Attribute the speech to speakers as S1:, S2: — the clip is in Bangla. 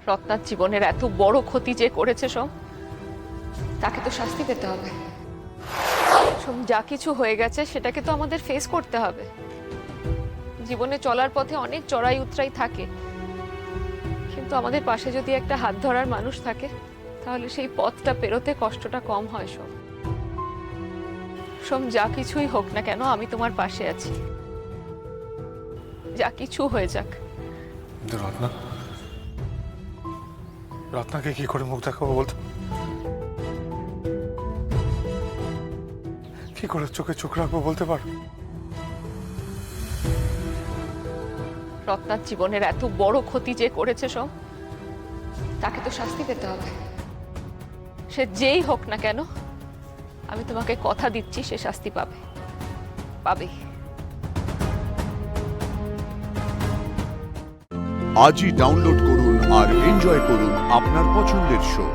S1: রত্নার জীবনের এত বড় ক্ষতি যে করেছে সোম, তাকে তো শাস্তি পেতে হবে। সোম, যা কিছু হয়ে গেছে সেটাকে তো আমাদের ফেস করতে হবে। জীবনে চলার পথে অনেক চড়াই উতরাই থাকে, কিন্তু আমাদের পাশে যদি একটা হাত ধরার মানুষ থাকে তাহলে সেই পথটা পেরোতে কষ্টটা কম হয়। সোম, সোম, যা কিছুই হোক না কেন আমি তোমার পাশে আছি, যা কিছু হয়ে যাক।
S2: রত্না, রত্নাকে কি করে মুখ দেখাবো বলতো? কি করে চোখে চোখ রাখবো বলতে পারো?
S1: রত্নার জীবনের এত বড় ক্ষতি যে করেছে সোম, তাকে তো শাস্তি পেতে হবে। সে যেই হোক না কেন, আমি তোমাকে কথা দিচ্ছি সে শাস্তি পাবে, পাবে।
S3: আজই ডাউনলোড করুন আর এনজয় করুন আপনার পছন্দের শো।